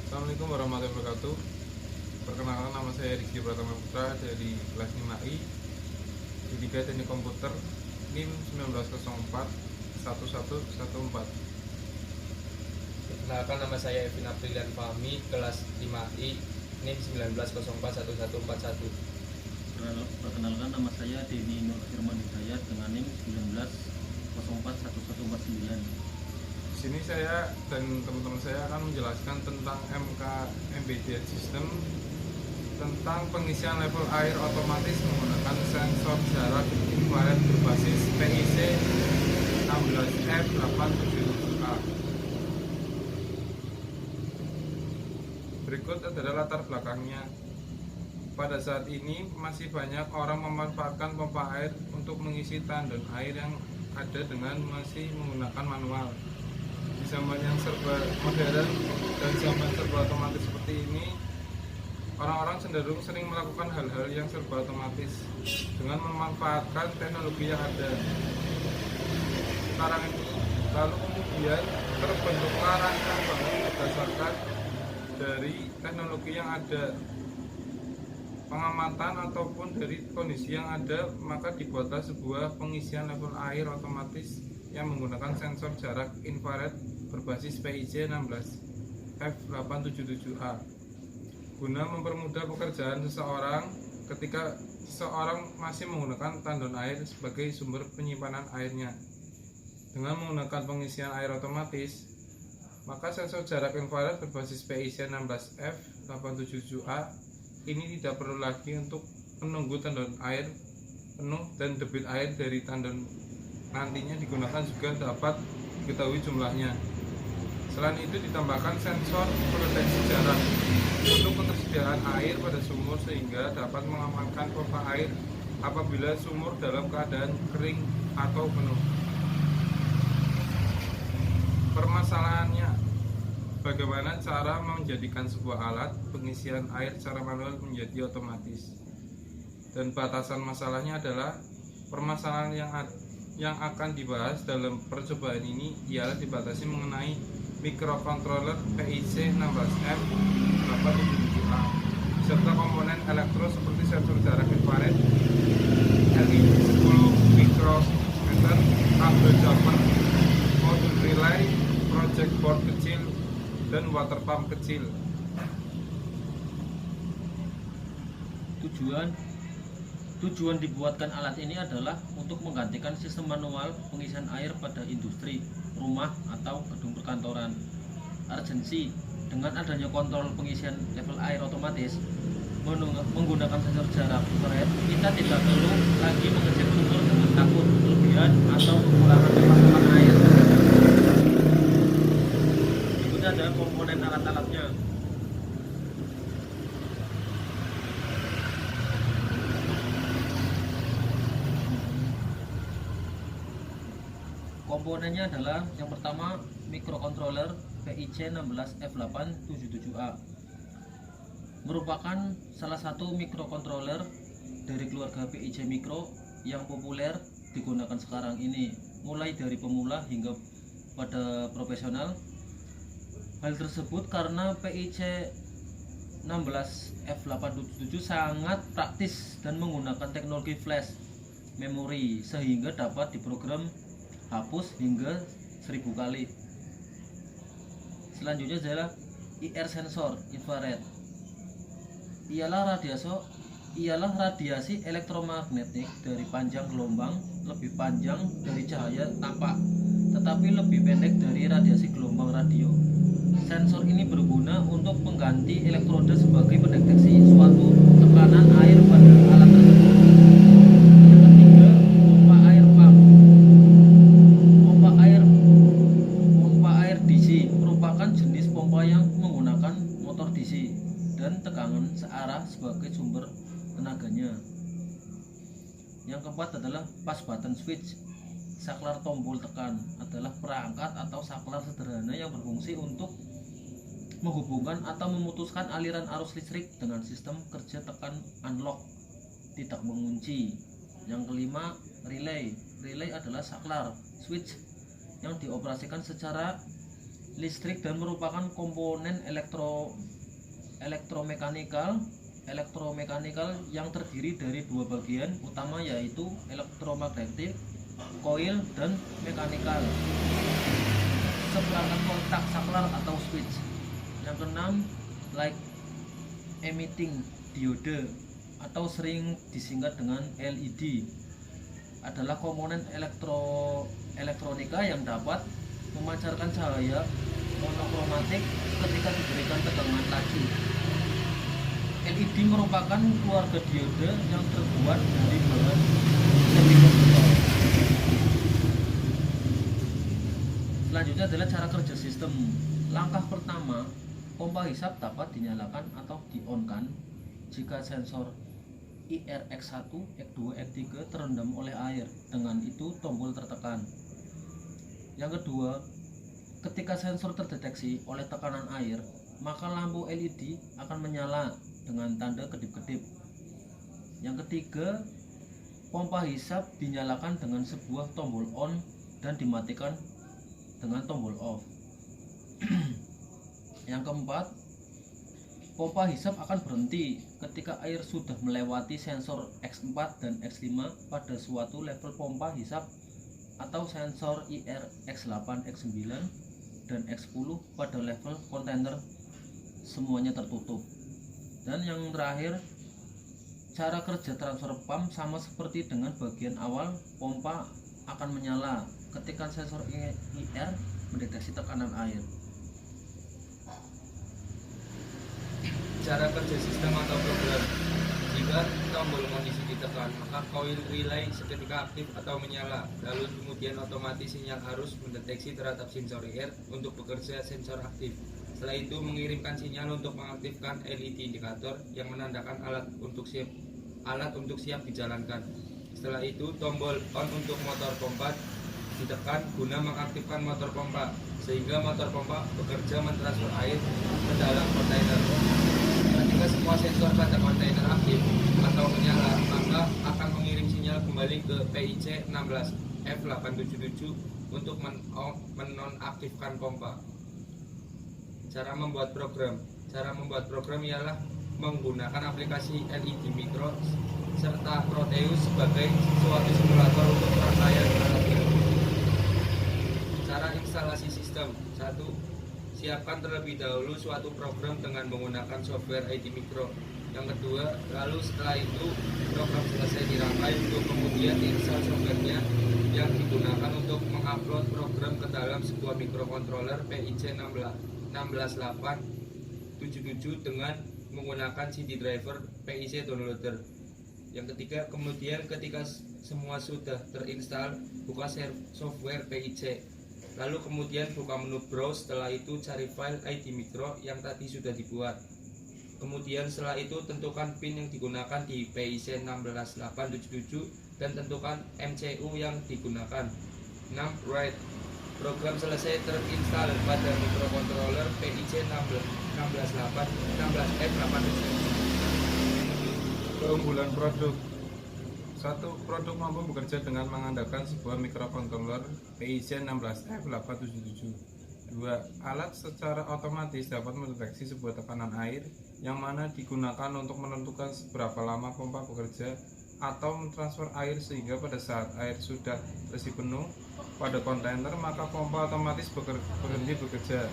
Assalamualaikum warahmatullahi wabarakatuh. Perkenalkan, nama saya Rizky Pratama Putra dari kelas 5I D3 Teknik Komputer, NIM 1904 1114. Perkenalkan, nama saya Evin Aprilian Fahmi, kelas 5I, NIM 1904 1141. Perkenalkan, nama saya Denny Nur Firman Hidayat dengan NIM 1904 1149. Di sini saya dan teman-teman saya akan menjelaskan tentang MK Embedded System, tentang pengisian level air otomatis menggunakan sensor jarak infrared berbasis PIC 16F877A. Berikut adalah latar belakangnya. Pada saat ini masih banyak orang memanfaatkan pompa air untuk mengisi tandon air yang ada dengan masih menggunakan manual. Di zaman yang serba modern dan zaman serba otomatis seperti ini, orang-orang cenderung sering melakukan hal-hal yang serba otomatis dengan memanfaatkan teknologi yang ada sekarang ini. Lalu kemudian terbentuklah rancang bangun berdasarkan dari teknologi yang ada, pengamatan ataupun dari kondisi yang ada, maka dibuatlah sebuah pengisian level air otomatis yang menggunakan sensor jarak infrared berbasis PIC 16F877A guna mempermudah pekerjaan seseorang ketika seseorang masih menggunakan tandon air sebagai sumber penyimpanan airnya. Dengan menggunakan pengisian air otomatis, maka sensor jarak infrared berbasis PIC 16F877A ini tidak perlu lagi untuk menunggu tandon air penuh, dan debit air dari tandon nantinya digunakan juga dapat diketahui jumlahnya. Selain itu ditambahkan sensor pendeteksi jarak untuk ketersediaan air pada sumur sehingga dapat mengamankan pompa air apabila sumur dalam keadaan kering atau penuh. Permasalahannya, bagaimana cara menjadikan sebuah alat pengisian air secara manual menjadi otomatis? Dan batasan masalahnya adalah permasalahan yang akan dibahas dalam percobaan ini ialah dibatasi mengenai microcontroller PIC 16F877A serta komponen elektro seperti sensor jarak infrared, LED 10 mikrometer, kabel jumper, modul relay, project board kecil, dan water pump kecil. Tujuan dibuatkan alat ini adalah untuk menggantikan sistem manual pengisian air pada industri, rumah, atau gedung perkantoran. Urgensi, dengan adanya kontrol pengisian level air otomatis menggunakan sensor jarak infrared, kita tidak perlu lagi mengecek sumur dengan takut kelebihan atau kekurangan pasokan air. Berikutnya ada komponen alat-alatnya. Komponennya adalah yang pertama microcontroller PIC 16F877A, merupakan salah satu microcontroller dari keluarga PIC Micro yang populer digunakan sekarang ini, mulai dari pemula hingga pada profesional. Hal tersebut karena PIC 16F877 sangat praktis dan menggunakan teknologi flash memori sehingga dapat diprogram hapus hingga 1000 kali. Selanjutnya adalah IR sensor infrared. Ialah radiasi elektromagnetik dari panjang gelombang lebih panjang dari cahaya tampak, tetapi lebih pendek dari radiasi gelombang radio. Sensor ini berguna untuk mengganti elektroda sebagai pendeteksi suatu tekanan air pada alat tersebut. Yang ketiga, pompa air pump. Pompa air DC merupakan jenis pompa yang menggunakan motor DC dan tegangan searah sebagai sumber tenaganya. Yang keempat adalah push button switch. Saklar tombol tekan adalah perangkat atau saklar sederhana yang berfungsi untuk menghubungkan atau memutuskan aliran arus listrik dengan sistem kerja tekan unlock, tidak mengunci. Yang kelima, relay. Relay adalah saklar switch yang dioperasikan secara listrik dan merupakan komponen elektromekanikal yang terdiri dari dua bagian utama, yaitu elektromagnetik, koil, dan mekanikal, seperangkat kontak saklar atau switch. Yang keenam, light emitting diode atau sering disingkat dengan LED adalah komponen elektronika yang dapat memancarkan cahaya monokromatik ketika diberikan tegangan laju. LED merupakan keluarga diode yang terbuat dari bahan semikonduktor. Selanjutnya adalah cara kerja sistem. Langkah pertama, pompa hisap dapat dinyalakan atau di-on-kan jika sensor IR X1, X2, X3 terendam oleh air. Dengan itu tombol tertekan. Yang kedua, ketika sensor terdeteksi oleh tekanan air, maka lampu LED akan menyala dengan tanda kedip-kedip. Yang ketiga, pompa hisap dinyalakan dengan sebuah tombol on dan dimatikan dengan tombol off. Yang keempat, pompa hisap akan berhenti ketika air sudah melewati sensor X4 dan X5 pada suatu level pompa hisap, atau sensor IR X8, X9, dan X10 pada level kontainer semuanya tertutup. Dan yang terakhir, cara kerja transfer pump sama seperti dengan bagian awal, pompa akan menyala ketika sensor IR mendeteksi tekanan air. Cara kerja sistem atau program. Jika tombol kondisi ditekan, maka koil relay seketika aktif atau menyala, lalu kemudian otomatis sinyal arus mendeteksi terhadap sensor IR untuk bekerja sensor aktif. Setelah itu mengirimkan sinyal untuk mengaktifkan LED indikator yang menandakan alat untuk siap dijalankan. Setelah itu tombol on untuk motor pompa ditekan guna mengaktifkan motor pompa, sehingga motor pompa bekerja mentransfer air ke dalam kontainer. Ketika semua sensor pada kontainer aktif atau menyala, maka akan mengirim sinyal kembali ke PIC 16 F877 untuk menonaktifkan pompa. Cara membuat program. Cara membuat program ialah menggunakan aplikasi LED Micro serta Proteus sebagai suatu simulator untuk rangkaian alat ini. Cara instalasi sistem. 1. Siapkan terlebih dahulu suatu program dengan menggunakan software ID Micro. Yang kedua, lalu setelah itu program selesai dirangkai untuk kemudian install softwarenya yang digunakan untuk mengupload program ke dalam sebuah microcontroller PIC 16877 dengan menggunakan CD driver PIC downloader. Yang ketiga, kemudian ketika semua sudah terinstall, buka software PIC. Lalu kemudian buka menu browse, setelah itu cari file ID Micro yang tadi sudah dibuat. Kemudian setelah itu tentukan pin yang digunakan di PIC 16877 dan tentukan MCU yang digunakan. 6. Write. Program selesai terinstall pada microcontroller PIC 16F877. Keunggulan produk. 1. Produk mampu bekerja dengan mengandalkan sebuah microcontroller PIC 16F877. 2. Alat secara otomatis dapat mendeteksi sebuah tekanan air yang mana digunakan untuk menentukan seberapa lama pompa bekerja atau mentransfer air, sehingga pada saat air sudah terisi penuh pada kontainer maka pompa otomatis berhenti bekerja.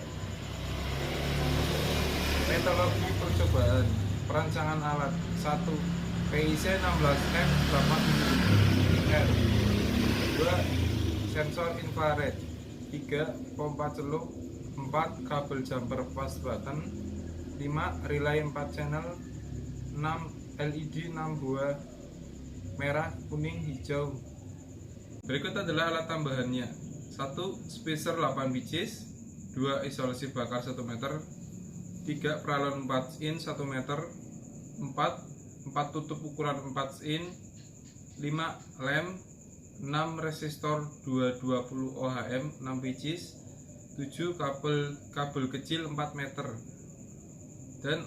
Metodologi percobaan. Perancangan alat. 1. PIC 16F877R. 2. Sensor infrared. 3. Pompa celup. 4. Kabel jumper fast button. 5. Relay 4 channel. 6. LED 6 buah, merah, kuning, hijau. Berikut adalah alat tambahannya. 1. Spacer 8 biji. 2. Isolasi bakar 1 meter. 3. Pralon 4 in 1 meter. 4 tutup ukuran 4 in. 5 lem. 6 resistor 220 ohm 6 biji. 7 kabel kecil 4 meter. Dan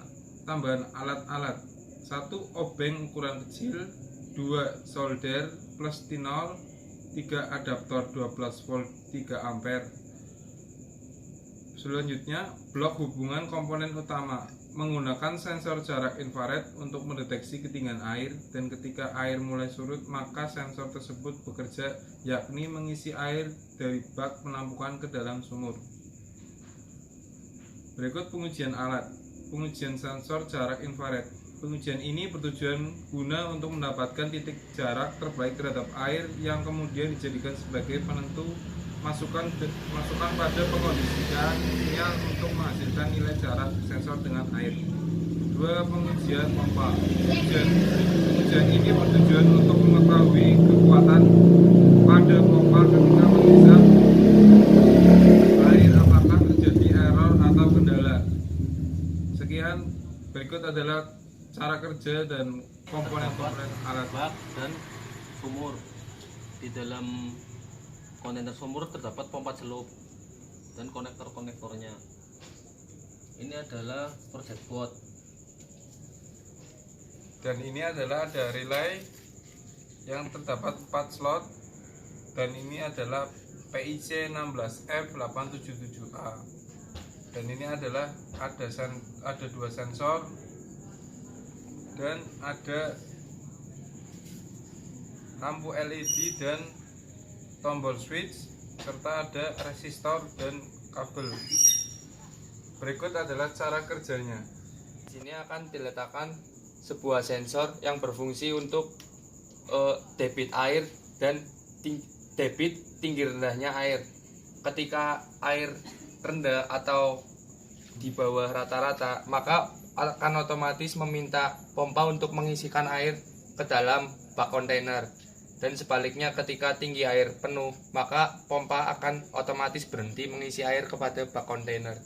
tambahan alat-alat. 1 obeng ukuran kecil. 2 solder plus tinol. 3 adaptor 12 volt 3 ampere. Selanjutnya, blok hubungan komponen utama menggunakan sensor jarak infrared untuk mendeteksi ketinggian air, dan ketika air mulai surut maka sensor tersebut bekerja, yakni mengisi air dari bak penampungan ke dalam sumur. Berikut pengujian alat. Pengujian sensor jarak infrared. Pengujian ini bertujuan guna untuk mendapatkan titik jarak terbaik terhadap air yang kemudian dijadikan sebagai penentu masukan pada pengondisiannya untuk menghasilkan nilai jarak sensor dengan air. 2. Pengujian pompa. Pengujian ini bertujuan untuk mengetahui kekuatan pada pompa ketika mengisap air, apakah terjadi error atau kendala. Sekian, berikut adalah cara kerja dan komponen-komponen alat. Bak dan sumur. Di dalam kontainer sumur terdapat pompa celup dan konektor-konektornya. Ini adalah project board. Dan ini adalah ada relay yang terdapat 4 slot, dan ini adalah PIC 16F877A. Dan ini adalah ada 2 sensor dan ada lampu LED dan tombol switch, serta ada resistor dan kabel. Berikut adalah cara kerjanya. Di sini akan diletakkan sebuah sensor yang berfungsi untuk debit air dan debit tinggi rendahnya air. Ketika air rendah atau di bawah rata-rata, maka akan otomatis meminta pompa untuk mengisikan air ke dalam bak kontainer. Dan sebaliknya, ketika tinggi air penuh, maka pompa akan otomatis berhenti mengisi air kepada bak kontainer.